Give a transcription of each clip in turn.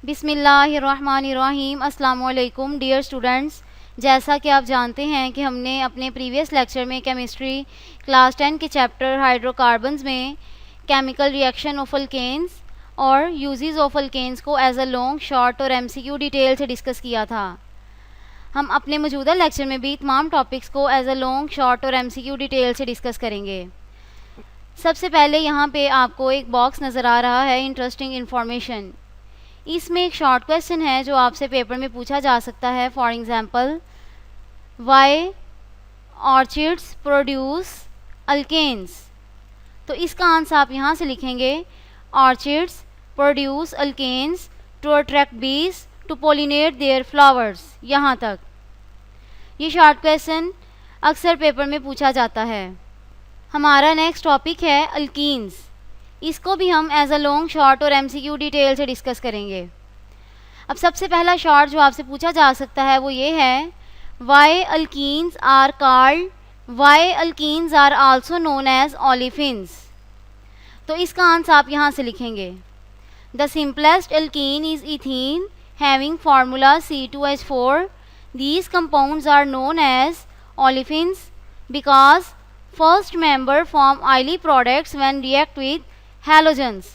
बिस्मिल्लाहिर्रहमानिर्रहीम। अस्सलाम वालेकुम डियर स्टूडेंट्स। जैसा कि आप जानते हैं कि हमने अपने प्रीवियस लेक्चर में केमिस्ट्री क्लास 10 के चैप्टर हाइड्रोकार्बन्स में केमिकल रिएक्शन ऑफ अल्केन्स और यूजेस ऑफ अल्केन्स को एज अ लॉन्ग, शॉर्ट और एमसीक्यू डिटेल से डिस्कस किया था। हम अपने मौजूदा लेक्चर में भी तमाम टॉपिक्स को एज अ लॉन्ग, शॉर्ट और एमसीक्यू डिटेल से डिस्कस करेंगे। सबसे पहले यहाँ पे आपको एक बॉक्स नज़र आ रहा है, इंटरेस्टिंग इन्फॉर्मेशन। इसमें एक शॉर्ट क्वेश्चन है जो आपसे पेपर में पूछा जा सकता है। For example, why orchids produce alkanes. तो इसका आंसर आप यहाँ से लिखेंगे, orchids produce alkanes to attract bees to pollinate their flowers. यहाँ तक ये शॉर्ट क्वेश्चन अक्सर पेपर में पूछा जाता है। हमारा नेक्स्ट टॉपिक है अल्कीन्स। इसको भी हम एज अ लॉन्ग, शॉर्ट और एमसीक्यू डिटेल से डिस्कस करेंगे। अब सबसे पहला शॉर्ट जो आपसे पूछा जा सकता है वो ये है, why alkenes are called, why alkenes are also known as olefins. तो इसका आंसर आप यहाँ से लिखेंगे, the simplest alkene is ethene having formula C2H4। These compounds are known as olefins because first member form oily products when react with halogens.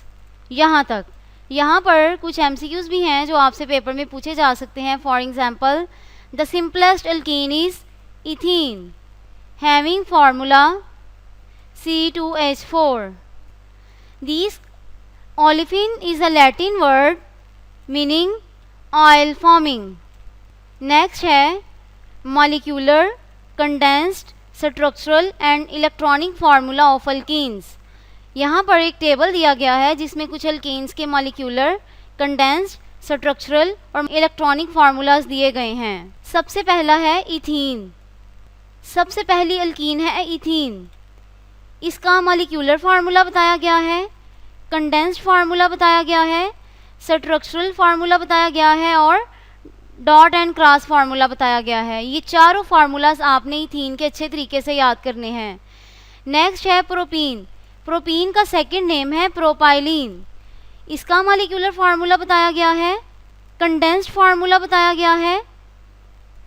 यहाँ तक। यहाँ पर कुछ एमसीक्यूज भी हैं जो आपसे पेपर में पूछे जा सकते हैं। For example, the simplest alkene is ethene having formula C2H4। This olefin is a Latin word meaning oil forming. Next है molecular, condensed, structural and electronic formula of alkenes. यहाँ पर एक टेबल दिया गया है जिसमें कुछ अल्कीन्स के मॉलिक्यूलर, कंडेंस्ड, स्ट्रक्चरल और इलेक्ट्रॉनिक फार्मूलाज दिए गए हैं। सबसे पहला है इथीन। सबसे पहली अल्कीन है इथीन। इसका मॉलिक्यूलर फार्मूला बताया गया है, कंडेंस्ड फार्मूला बताया गया है, स्ट्रक्चरल फार्मूला बताया गया है और डॉट एंड क्रॉस फार्मूला बताया गया है। ये चारों फार्मूलाज आपने इथीन के अच्छे तरीके से याद करने हैं। नेक्स्ट है प्रोपीन। प्रोपीन का सेकंड नेम है प्रोपाइलीन। इसका मॉलिक्यूलर फार्मूला बताया गया है, कंडेंस्ड फार्मूला बताया गया है,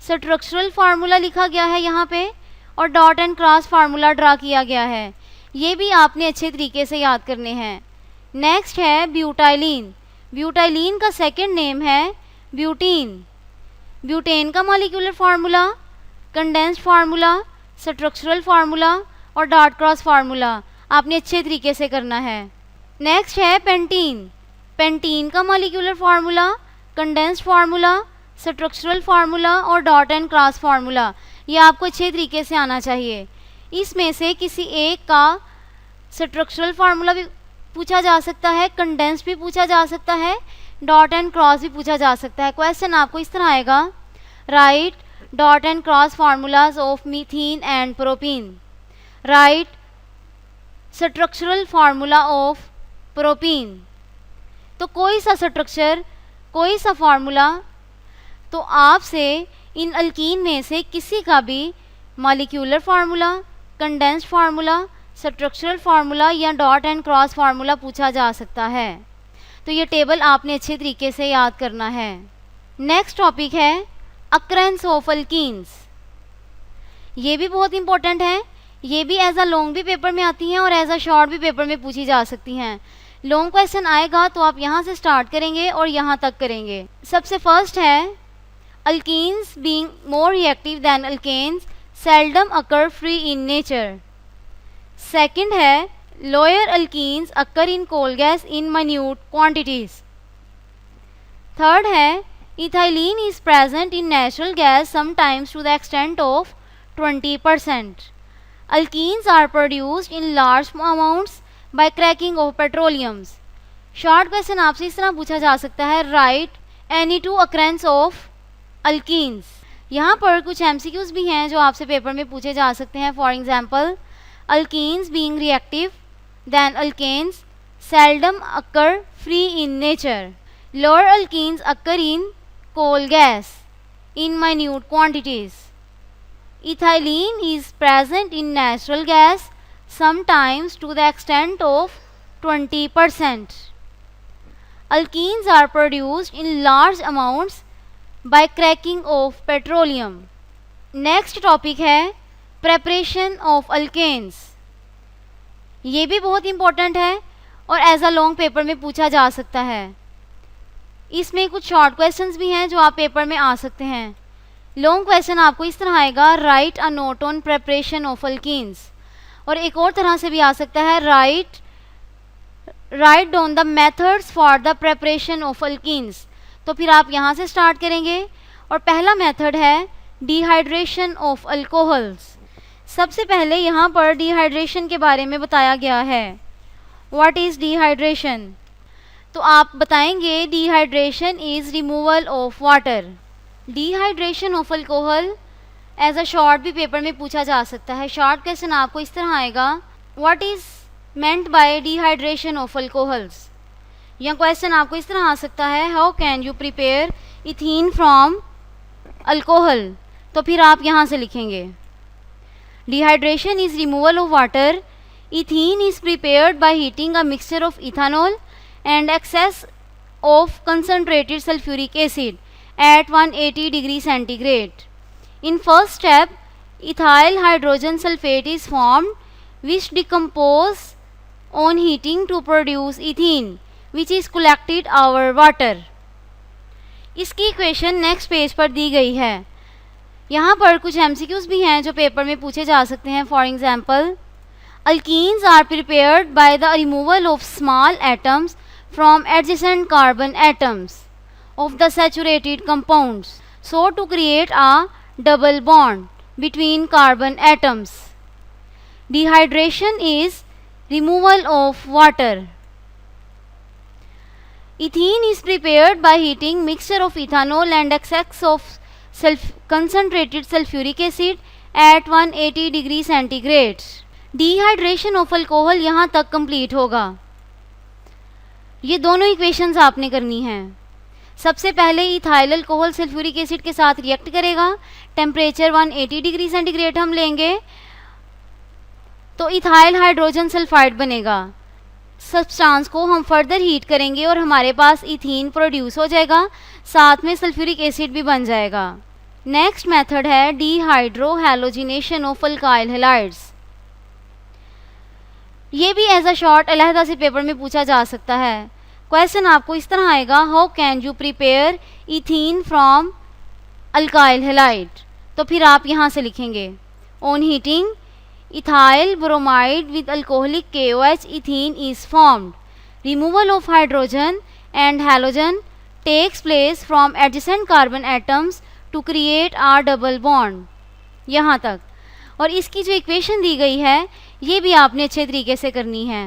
स्ट्रक्चरल फार्मूला लिखा गया है यहाँ पे और dot and cross formula draw किया गया है। ये भी आपने अच्छे तरीके से याद करने हैं। नेक्स्ट है ब्यूटाइलीन। ब्यूटाइलीन का सेकंड नेम है ब्यूटीन। ब्यूटेन का molecular formula, condensed formula, structural formula और डॉट क्रॉस फार्मूला आपने अच्छे तरीके से करना है। नेक्स्ट है पेंटीन। पेंटीन का molecular formula, condensed formula, structural formula और डॉट एंड क्रॉस फार्मूला ये आपको अच्छे तरीके से आना चाहिए। इसमें से किसी एक का स्ट्रक्चरल फार्मूला भी पूछा जा सकता है, कंडेंस्ड भी पूछा जा सकता है, डॉट एंड क्रॉस भी पूछा जा सकता है। क्वेश्चन आपको इस तरह आएगा, right dot and cross formulas of methane and propene. Right structural formula of propene. तो कोई सा स्ट्रक्चर, कोई सा फार्मूला, तो आपसे इन अल्कीन में से किसी का भी molecular formula, condensed formula, structural formula या डॉट एंड क्रॉस फार्मूला पूछा जा सकता है। तो ये टेबल आपने अच्छे तरीके से याद करना है। नेक्स्ट टॉपिक है अक्रेंस ऑफ अल्कीन्स। ये भी बहुत इंपॉर्टेंट है। ये भी एज अ लॉन्ग भी पेपर में आती हैं और एज अ शॉर्ट भी पेपर में पूछी जा सकती हैं। लॉन्ग क्वेश्चन आएगा तो आप यहाँ से स्टार्ट करेंगे और यहाँ तक करेंगे। सबसे फर्स्ट है, alkenes being more reactive than alkanes seldom occur free in nature. Second है, lower alkenes occur in coal gas in minute quantities. Third है, ethylene is present in natural gas sometimes to the extent of 20%. Alkenes are produced in large amounts by cracking of petroleums. Short question आपसे इस तरह पूछा जा सकता है, right any two occurrence of alkenes. यहाँ पर कुछ एमसीक्यूज भी हैं जो आपसे पेपर में पूछे जा सकते हैं। For example, alkenes being reactive than alkanes seldom occur free in nature. Lower alkenes occur in coal gas in minute quantities. Ethylene is present in natural gas sometimes to the extent of 20%. Alkenes are produced in large amounts by cracking of petroleum. Next topic है preparation of alkanes. ये भी बहुत important है और as a long paper में पूछा जा सकता है। इसमें कुछ शॉर्ट क्वेश्चंस भी हैं जो आप पेपर में आ सकते हैं। लॉन्ग क्वेश्चन आपको इस तरह आएगा, right a note on preparation of alkenes, और एक और तरह से भी आ सकता है, write down the methods for the preparation of alkenes. तो फिर आप यहाँ से स्टार्ट करेंगे और पहला मेथड है डिहाइड्रेशन ऑफ अल्कोहल्स। सबसे पहले यहाँ पर डिहाइड्रेशन के बारे में बताया गया है। What is dehydration? तो आप बताएंगे dehydration is removal of water. Dehydration of alcohol as a short भी पेपर में पूछा जा सकता है। शॉर्ट क्वेश्चन आपको इस तरह आएगा, what is meant by dehydration of alcohols. यह क्वेश्चन आपको इस तरह आ सकता है, how can you prepare ethene from alcohol. तो फिर आप यहाँ से लिखेंगे, dehydration is removal of water. Ethene is prepared by heating a mixture of ethanol and excess of concentrated sulphuric acid at 180 degree centigrade. In first step, ethyl hydrogen sulfate is formed, which decompose on heating to produce ethene, which is collected over water. इसकी equation next page पर दी गई है। यहाँ पर कुछ MCQs भी हैं जो पेपर में पूछे जा सकते हैं। For example, alkenes are prepared by the removal of small atoms from adjacent carbon atoms of the saturated compounds, so to create a double bond between carbon atoms. Dehydration is removal of water. Ethene is prepared by heating mixture of ethanol and excess of concentrated sulfuric acid at 180 degree centigrade. Dehydration of alcohol यहाँ तक complete होगा। ये दोनों equations आपने करनी हैं। सबसे पहले इथाइल अल्कोहल सल्फ्यूरिक एसिड के साथ रिएक्ट करेगा, टेम्परेचर 180 डिग्री सेंटीग्रेड हम लेंगे तो इथाइल हाइड्रोजन सल्फाइड बनेगा। सब्सटेंस को हम फर्दर हीट करेंगे और हमारे पास इथीन प्रोड्यूस हो जाएगा, साथ में सल्फ्यूरिक एसिड भी बन जाएगा। नेक्स्ट मेथड है dehydro halogenation of alkyl halides. ये भी एज अ शॉर्ट अलहदा से पेपर में पूछा जा सकता है। क्वेश्चन आपको इस तरह आएगा, how can you prepare ethene from alkyl halide. तो फिर आप यहाँ से लिखेंगे, on heating ethyl bromide with alcoholic KOH ethene is formed, removal of hydrogen and halogen takes place from adjacent carbon atoms to create a double bond. यहाँ तक। और इसकी जो इक्वेशन दी गई है ये भी आपने अच्छे तरीके से करनी है।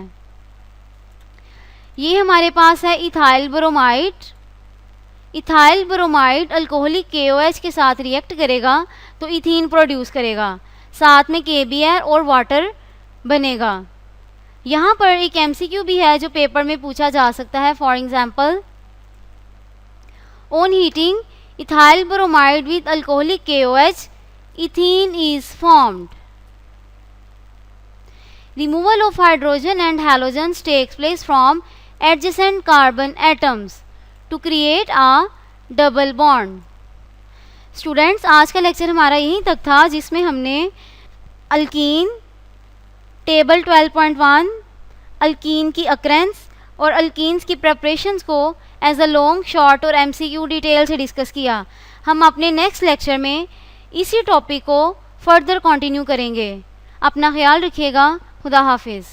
ये हमारे पास है ethyl bromide. Ethyl bromide alcoholic KOH के साथ रिएक्ट करेगा तो इथीन प्रोड्यूस करेगा, साथ में KBr और वाटर बनेगा। यहाँ पर एक MCQ भी है जो पेपर में पूछा जा सकता है। For example, on heating ethyl bromide with alcoholic KOH ethene is formed, removal of hydrogen and halogens takes place from adjacent carbon atoms to create a double bond. Students, आज का लेक्चर हमारा यहीं तक था जिसमें हमने अल्कीन टेबल 12.1 अल्कीन की occurrences और अल्कीन्स की प्रेपरेशंस को एज अ लॉन्ग, शॉर्ट और MCQ डिटेल से डिस्कस किया। हम अपने नेक्स्ट लेक्चर में इसी टॉपिक को फर्दर कंटिन्यू करेंगे। अपना ख्याल रखिएगा। खुदा हाफिज़।